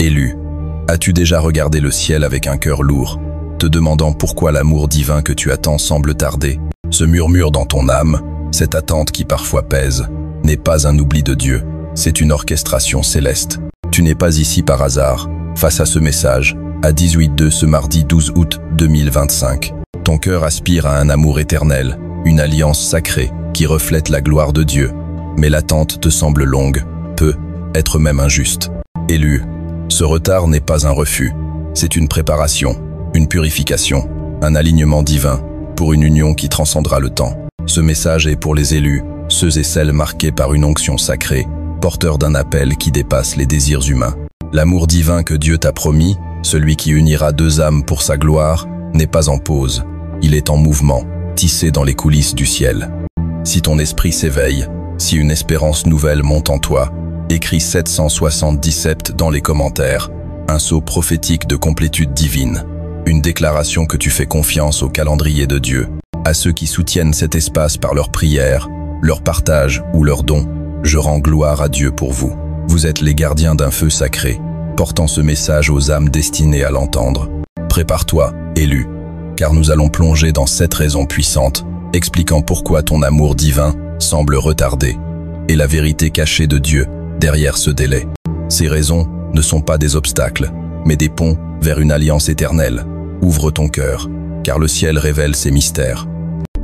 Élu, as-tu déjà regardé le ciel avec un cœur lourd, te demandant pourquoi l'amour divin que tu attends semble tarder? Ce murmure dans ton âme, cette attente qui parfois pèse, n'est pas un oubli de Dieu, c'est une orchestration céleste. Tu n'es pas ici par hasard, face à ce message, à 18h02 ce mardi 12 août 2025. Ton cœur aspire à un amour éternel, une alliance sacrée qui reflète la gloire de Dieu. Mais l'attente te semble longue, peut être même injuste. Élu, ce retard n'est pas un refus, c'est une préparation, une purification, un alignement divin pour une union qui transcendra le temps. Ce message est pour les élus, ceux et celles marqués par une onction sacrée, porteurs d'un appel qui dépasse les désirs humains. L'amour divin que Dieu t'a promis, celui qui unira deux âmes pour sa gloire, n'est pas en pause. Il est en mouvement, tissé dans les coulisses du ciel. Si ton esprit s'éveille, si une espérance nouvelle monte en toi, écris 777 dans les commentaires, un sceau prophétique de complétude divine, une déclaration que tu fais confiance au calendrier de Dieu. À ceux qui soutiennent cet espace par leurs prières, leur partage ou leurs dons, je rends gloire à Dieu pour vous. Vous êtes les gardiens d'un feu sacré, portant ce message aux âmes destinées à l'entendre. Prépare-toi, élu, car nous allons plonger dans 7 raisons puissantes, expliquant pourquoi ton amour divin semble retardé, et la vérité cachée de Dieu derrière ce délai. Ces raisons ne sont pas des obstacles, mais des ponts vers une alliance éternelle. Ouvre ton cœur, car le ciel révèle ses mystères.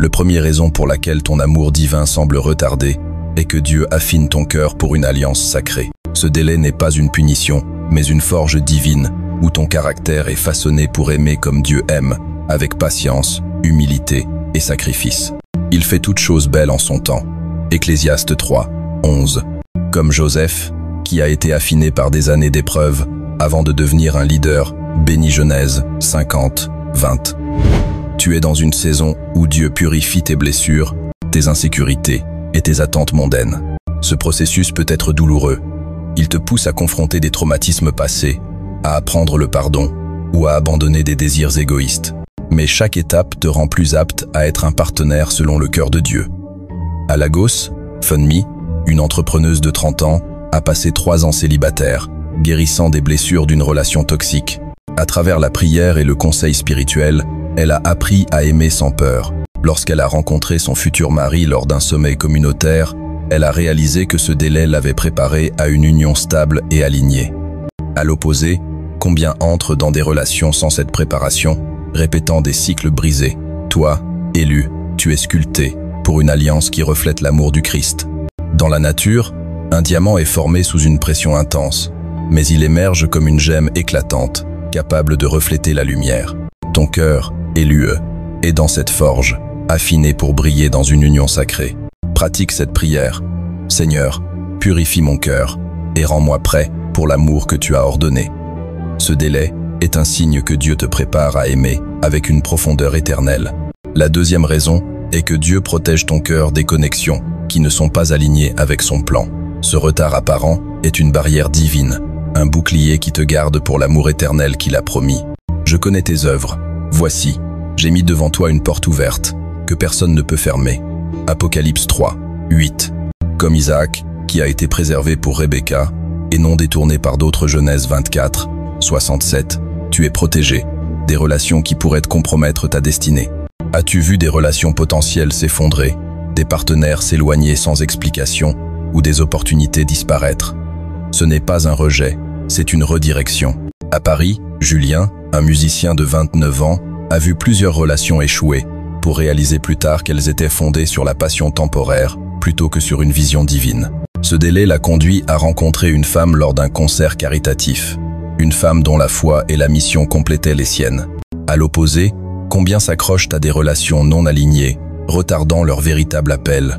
La première raison pour laquelle ton amour divin semble retardé est que Dieu affine ton cœur pour une alliance sacrée. Ce délai n'est pas une punition, mais une forge divine, où ton caractère est façonné pour aimer comme Dieu aime, avec patience, humilité et sacrifice. Il fait toutes choses belles en son temps. Ecclésiaste 3, 11. Comme Joseph, qui a été affiné par des années d'épreuves avant de devenir un leader, béni Genèse 50, 20. Tu es dans une saison où Dieu purifie tes blessures, tes insécurités et tes attentes mondaines. Ce processus peut être douloureux. Il te pousse à confronter des traumatismes passés, à apprendre le pardon ou à abandonner des désirs égoïstes. Mais chaque étape te rend plus apte à être un partenaire selon le cœur de Dieu. À Lagos, Funmi, une entrepreneuse de 30 ans, a passé 3 ans célibataire, guérissant des blessures d'une relation toxique. À travers la prière et le conseil spirituel, elle a appris à aimer sans peur. Lorsqu'elle a rencontré son futur mari lors d'un sommet communautaire, elle a réalisé que ce délai l'avait préparée à une union stable et alignée. À l'opposé, combien entrent dans des relations sans cette préparation, répétant des cycles brisés? Toi, élu, tu es sculpté pour une alliance qui reflète l'amour du Christ. Dans la nature, un diamant est formé sous une pression intense, mais il émerge comme une gemme éclatante, capable de refléter la lumière. Ton cœur, élu, est dans cette forge, affiné pour briller dans une union sacrée. Pratique cette prière. Seigneur, purifie mon cœur et rends-moi prêt pour l'amour que tu as ordonné. Ce délai est un signe que Dieu te prépare à aimer avec une profondeur éternelle. La deuxième raison est que Dieu protège ton cœur des connexions qui ne sont pas alignées avec son plan. Ce retard apparent est une barrière divine, un bouclier qui te garde pour l'amour éternel qu'il a promis. Je connais tes œuvres. Voici, j'ai mis devant toi une porte ouverte, que personne ne peut fermer. Apocalypse 3, 8. Comme Isaac, qui a été préservé pour Rebecca, et non détourné par d'autres. Genèse 24, 67. Tu es protégé des relations qui pourraient te compromettre ta destinée. As-tu vu des relations potentielles s'effondrer, des partenaires s'éloigner sans explication, ou des opportunités disparaître? Ce n'est pas un rejet, c'est une redirection. À Paris, Julien, un musicien de 29 ans, a vu plusieurs relations échouer, pour réaliser plus tard qu'elles étaient fondées sur la passion temporaire, plutôt que sur une vision divine. Ce délai l'a conduit à rencontrer une femme lors d'un concert caritatif. Une femme dont la foi et la mission complétaient les siennes. À l'opposé, combien s'accrochent à des relations non alignées, retardant leur véritable appel?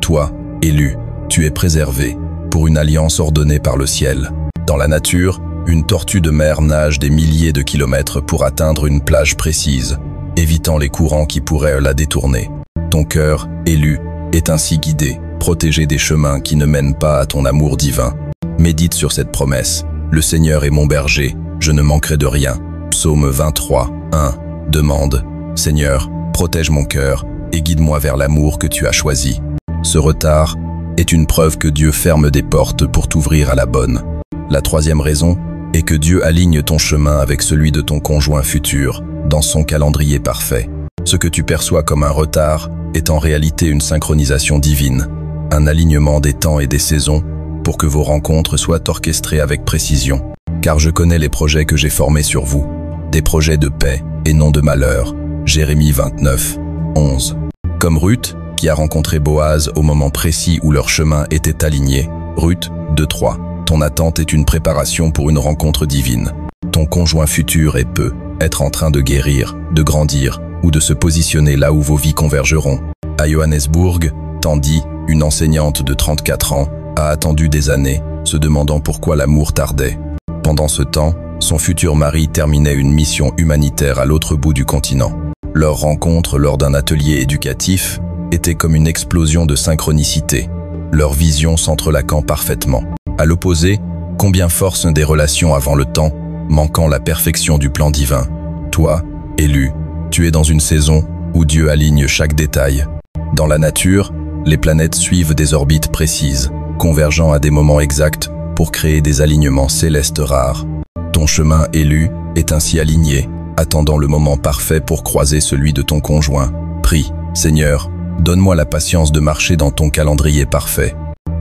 Toi, élu, tu es préservé pour une alliance ordonnée par le ciel. Dans la nature, une tortue de mer nage des milliers de kilomètres pour atteindre une plage précise, évitant les courants qui pourraient la détourner. Ton cœur, élu, est ainsi guidé, protégé des chemins qui ne mènent pas à ton amour divin. Médite sur cette promesse. Le Seigneur est mon berger, je ne manquerai de rien. Psaume 23, 1. Demande, Seigneur, protège mon cœur et guide-moi vers l'amour que tu as choisi. Ce retard, est une preuve que Dieu ferme des portes pour t'ouvrir à la bonne. La troisième raison est que Dieu aligne ton chemin avec celui de ton conjoint futur dans son calendrier parfait. Ce que tu perçois comme un retard est en réalité une synchronisation divine, un alignement des temps et des saisons pour que vos rencontres soient orchestrées avec précision. Car je connais les projets que j'ai formés sur vous, des projets de paix et non de malheur. Jérémie 29, 11. Comme Ruth, qui a rencontré Boaz au moment précis où leur chemin était aligné. Ruth 2:3. Ton attente est une préparation pour une rencontre divine. Ton conjoint futur peut être en train de guérir, de grandir ou de se positionner là où vos vies convergeront. À Johannesburg, Tandy, une enseignante de 34 ans, a attendu des années, se demandant pourquoi l'amour tardait. Pendant ce temps, son futur mari terminait une mission humanitaire à l'autre bout du continent. Leur rencontre lors d'un atelier éducatif était comme une explosion de synchronicité. Leurs visions s'entrelaquant parfaitement. À l'opposé, combien forts sont des relations avant le temps, manquant la perfection du plan divin. Toi, élu, tu es dans une saison où Dieu aligne chaque détail. Dans la nature, les planètes suivent des orbites précises, convergeant à des moments exacts pour créer des alignements célestes rares. Ton chemin élu est ainsi aligné, attendant le moment parfait pour croiser celui de ton conjoint. Prie, Seigneur, donne-moi la patience de marcher dans ton calendrier parfait.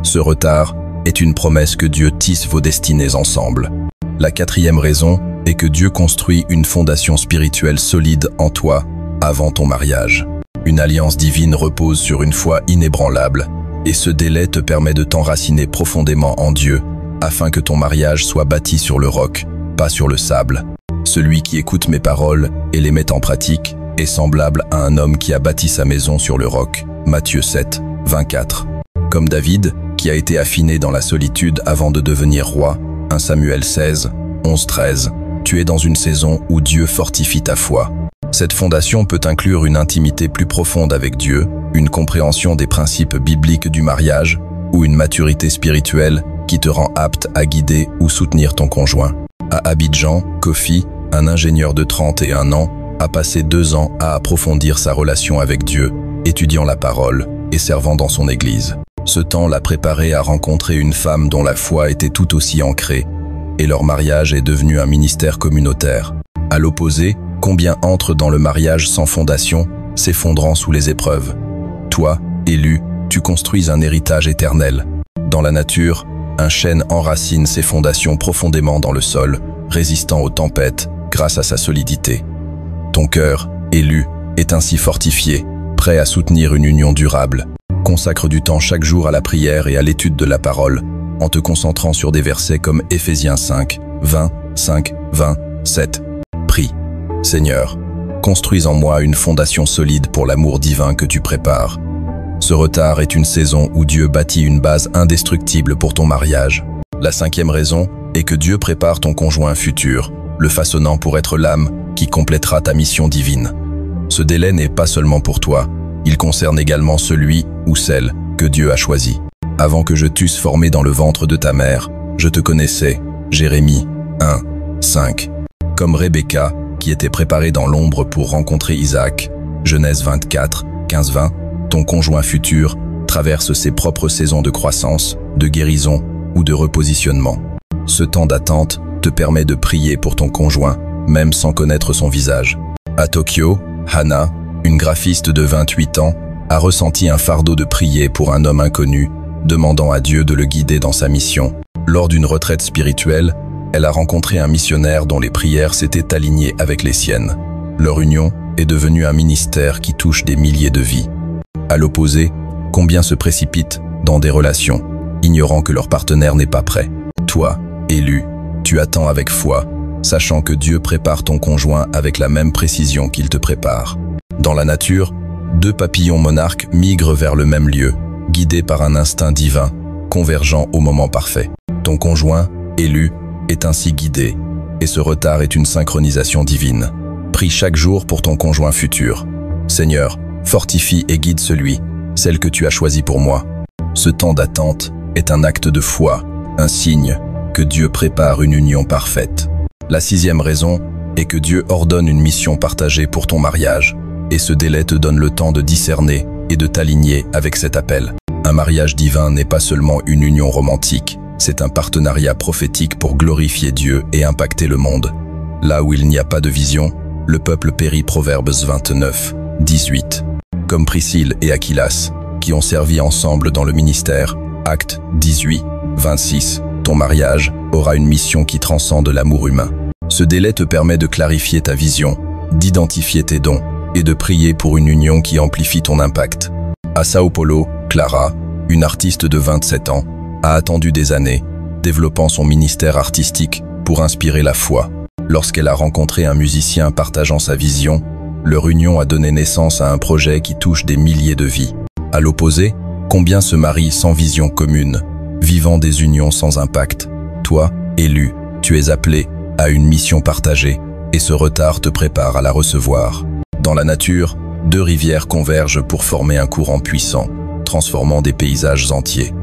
Ce retard est une promesse que Dieu tisse vos destinées ensemble. La quatrième raison est que Dieu construit une fondation spirituelle solide en toi avant ton mariage. Une alliance divine repose sur une foi inébranlable, et ce délai te permet de t'enraciner profondément en Dieu, afin que ton mariage soit bâti sur le roc, pas sur le sable. Celui qui écoute mes paroles et les met en pratique est semblable à un homme qui a bâti sa maison sur le roc. Matthieu 7, 24. Comme David, qui a été affiné dans la solitude avant de devenir roi. 1 Samuel 16, 11-13. Tu es dans une saison où Dieu fortifie ta foi. Cette fondation peut inclure une intimité plus profonde avec Dieu, une compréhension des principes bibliques du mariage ou une maturité spirituelle qui te rend apte à guider ou soutenir ton conjoint. À Abidjan, Kofi, un ingénieur de 31 ans, a passé 2 ans à approfondir sa relation avec Dieu, étudiant la parole et servant dans son église. Ce temps l'a préparé à rencontrer une femme dont la foi était tout aussi ancrée, et leur mariage est devenu un ministère communautaire. À l'opposé, combien entrent dans le mariage sans fondation, s'effondrant sous les épreuves. Toi, élu, tu construis un héritage éternel. Dans la nature, un chêne enracine ses fondations profondément dans le sol, résistant aux tempêtes grâce à sa solidité. Ton cœur, élu, est ainsi fortifié, prêt à soutenir une union durable. Consacre du temps chaque jour à la prière et à l'étude de la parole, en te concentrant sur des versets comme Éphésiens 5, 20, 5, 20, 7. Prie, Seigneur, construis en moi une fondation solide pour l'amour divin que tu prépares. Ce retard est une saison où Dieu bâtit une base indestructible pour ton mariage. La 5e raison est que Dieu prépare ton conjoint futur, le façonnant pour être l'âme qui complétera ta mission divine. Ce délai n'est pas seulement pour toi, il concerne également celui ou celle que Dieu a choisi. Avant que je t'eusse formé dans le ventre de ta mère, je te connaissais. Jérémie 1, 5. Comme Rebecca, qui était préparée dans l'ombre pour rencontrer Isaac. Genèse 24, 15-20. Ton conjoint futur traverse ses propres saisons de croissance, de guérison ou de repositionnement. Ce temps d'attente te permet de prier pour ton conjoint, même sans connaître son visage. À Tokyo, Hana, une graphiste de 28 ans, a ressenti un fardeau de prier pour un homme inconnu, demandant à Dieu de le guider dans sa mission. Lors d'une retraite spirituelle, elle a rencontré un missionnaire dont les prières s'étaient alignées avec les siennes. Leur union est devenue un ministère qui touche des milliers de vies. À l'opposé, combien se précipitent dans des relations, ignorant que leur partenaire n'est pas prêt. Toi, élu, tu attends avec foi, sachant que Dieu prépare ton conjoint avec la même précision qu'il te prépare. Dans la nature, 2 papillons monarques migrent vers le même lieu, guidés par un instinct divin, convergent au moment parfait. Ton conjoint, élu, est ainsi guidé, et ce retard est une synchronisation divine. Prie chaque jour pour ton conjoint futur. Seigneur, fortifie et guide celle que tu as choisi pour moi. Ce temps d'attente est un acte de foi, un signe que Dieu prépare une union parfaite. La 6e raison est que Dieu ordonne une mission partagée pour ton mariage, et ce délai te donne le temps de discerner et de t'aligner avec cet appel. Un mariage divin n'est pas seulement une union romantique, c'est un partenariat prophétique pour glorifier Dieu et impacter le monde. Là où il n'y a pas de vision, le peuple périt. Proverbes 29, 18. Comme Priscille et Aquilas, qui ont servi ensemble dans le ministère. Actes 18, 26. Ton mariage aura une mission qui transcende l'amour humain. Ce délai te permet de clarifier ta vision, d'identifier tes dons et de prier pour une union qui amplifie ton impact. À Sao Paulo, Clara, une artiste de 27 ans, a attendu des années, développant son ministère artistique pour inspirer la foi. Lorsqu'elle a rencontré un musicien partageant sa vision, leur union a donné naissance à un projet qui touche des milliers de vies. À l'opposé, combien se marient sans vision commune, vivant des unions sans impact? Toi, élu, tu es appelé à une mission partagée et ce retard te prépare à la recevoir. Dans la nature, deux rivières convergent pour former un courant puissant, transformant des paysages entiers.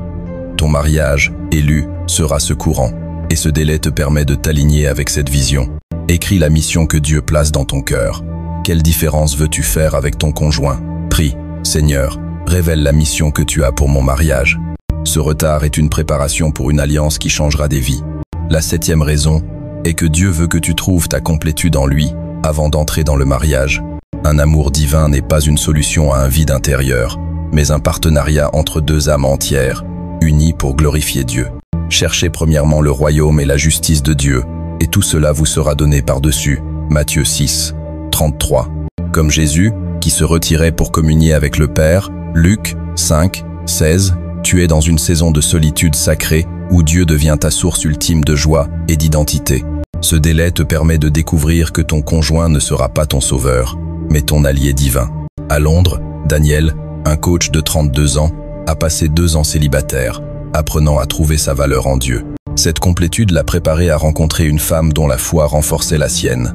Ton mariage, élu, sera ce courant, et ce délai te permet de t'aligner avec cette vision. Écris la mission que Dieu place dans ton cœur. Quelle différence veux-tu faire avec ton conjoint? Prie, Seigneur, révèle la mission que tu as pour mon mariage. Ce retard est une préparation pour une alliance qui changera des vies. La 7e raison est que Dieu veut que tu trouves ta complétude en lui avant d'entrer dans le mariage. Un amour divin n'est pas une solution à un vide intérieur, mais un partenariat entre deux âmes entières, unies pour glorifier Dieu. Cherchez premièrement le royaume et la justice de Dieu, et tout cela vous sera donné par-dessus. Matthieu 6, 33. Comme Jésus, qui se retirait pour communier avec le Père. Luc 5, 16. Tu es dans une saison de solitude sacrée où Dieu devient ta source ultime de joie et d'identité. Ce délai te permet de découvrir que ton conjoint ne sera pas ton sauveur, mais ton allié divin. À Londres, Daniel, un coach de 32 ans, a passé 2 ans célibataire, apprenant à trouver sa valeur en Dieu. Cette complétude l'a préparé à rencontrer une femme dont la foi renforçait la sienne.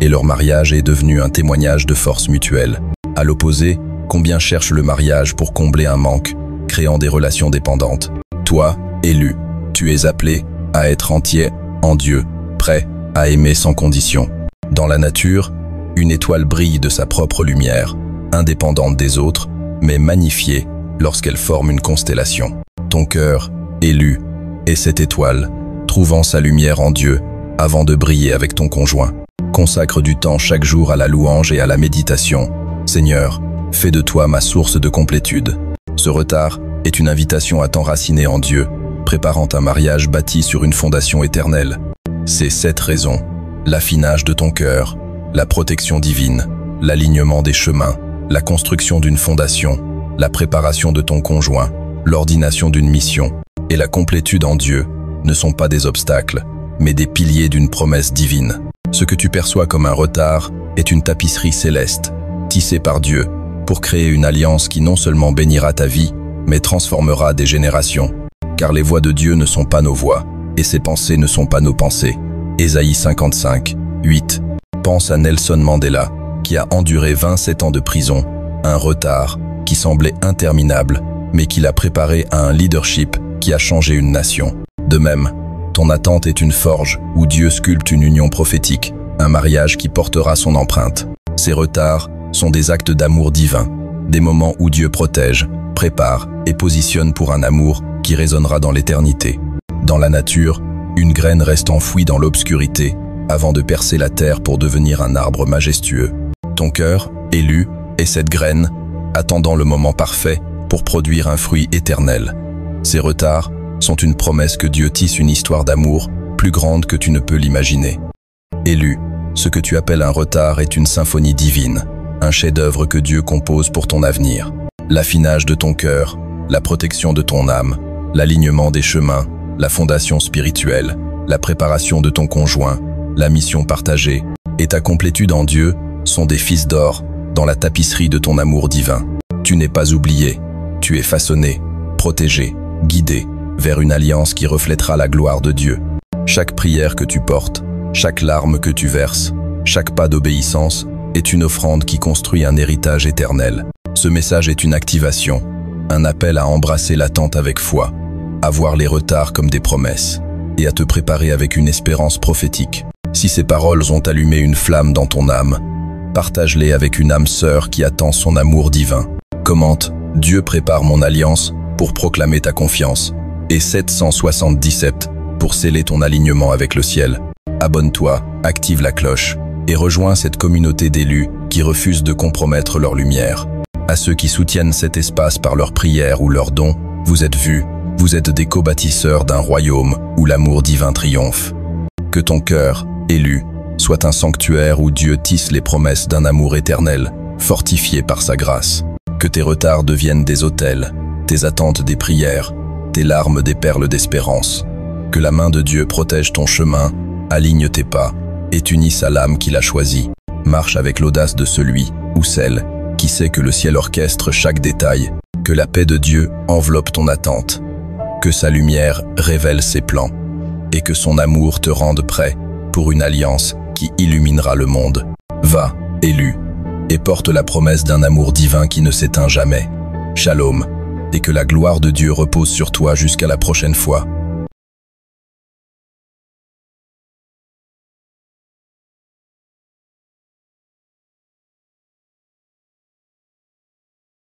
Et leur mariage est devenu un témoignage de force mutuelle. À l'opposé, combien cherchent le mariage pour combler un manque, créant des relations dépendantes. Toi, élu, tu es appelé à être entier en Dieu, prêt à aimer sans condition. Dans la nature, une étoile brille de sa propre lumière, indépendante des autres, mais magnifiée lorsqu'elle forme une constellation. Ton cœur, élu, est cette étoile, trouvant sa lumière en Dieu avant de briller avec ton conjoint. Consacre du temps chaque jour à la louange et à la méditation. Seigneur, fais de toi ma source de complétude. Ce retard est une invitation à t'enraciner en Dieu, préparant un mariage bâti sur une fondation éternelle. C'est 7 raisons: l'affinage de ton cœur, la protection divine, l'alignement des chemins, la construction d'une fondation, la préparation de ton conjoint, l'ordination d'une mission et la complétude en Dieu ne sont pas des obstacles, mais des piliers d'une promesse divine. Ce que tu perçois comme un retard est une tapisserie céleste, tissée par Dieu, pour créer une alliance qui non seulement bénira ta vie, mais transformera des générations. Car les voies de Dieu ne sont pas nos voies, et ses pensées ne sont pas nos pensées. Ésaïe 55, 8. Pense à Nelson Mandela, qui a enduré 27 ans de prison, un retard qui semblait interminable, mais qui l'a préparé à un leadership qui a changé une nation. De même, ton attente est une forge où Dieu sculpte une union prophétique, un mariage qui portera son empreinte. Ces retards sont des actes d'amour divin, des moments où Dieu protège, prépare et positionne pour un amour qui résonnera dans l'éternité. Dans la nature, une graine reste enfouie dans l'obscurité avant de percer la terre pour devenir un arbre majestueux. Ton cœur, élu, est cette graine, attendant le moment parfait pour produire un fruit éternel. Ces retards sont une promesse que Dieu tisse une histoire d'amour plus grande que tu ne peux l'imaginer. Élu, ce que tu appelles un retard est une symphonie divine, un chef-d'œuvre que Dieu compose pour ton avenir. L'affinage de ton cœur, la protection de ton âme, l'alignement des chemins, la fondation spirituelle, la préparation de ton conjoint, la mission partagée et ta complétude en Dieu sont des fils d'or dans la tapisserie de ton amour divin. Tu n'es pas oublié, tu es façonné, protégé, guidé vers une alliance qui reflètera la gloire de Dieu. Chaque prière que tu portes, chaque larme que tu verses, chaque pas d'obéissance est une offrande qui construit un héritage éternel. Ce message est une activation, un appel à embrasser l'attente avec foi, à voir les retards comme des promesses et à te préparer avec une espérance prophétique. Si ces paroles ont allumé une flamme dans ton âme, partage-les avec une âme sœur qui attend son amour divin. Commente: Dieu prépare mon alliance pour proclamer ta confiance. et 777 pour sceller ton alignement avec le ciel. Abonne-toi, active la cloche et rejoins cette communauté d'élus qui refusent de compromettre leur lumière. À ceux qui soutiennent cet espace par leurs prières ou leurs dons, vous êtes vus, vous êtes des co-bâtisseurs d'un royaume où l'amour divin triomphe. Que ton cœur, élu, soit un sanctuaire où Dieu tisse les promesses d'un amour éternel, fortifié par sa grâce. Que tes retards deviennent des autels, tes attentes des prières, tes larmes des perles d'espérance. Que la main de Dieu protège ton chemin, aligne tes pas, et t'unisse à l'âme qu'il a choisie. Marche avec l'audace de celui ou celle qui sait que le ciel orchestre chaque détail. Que la paix de Dieu enveloppe ton attente. Que sa lumière révèle ses plans. Et que son amour te rende prêt pour une alliance qui illuminera le monde. Va, élu, et porte la promesse d'un amour divin qui ne s'éteint jamais. Shalom, et que la gloire de Dieu repose sur toi jusqu'à la prochaine fois.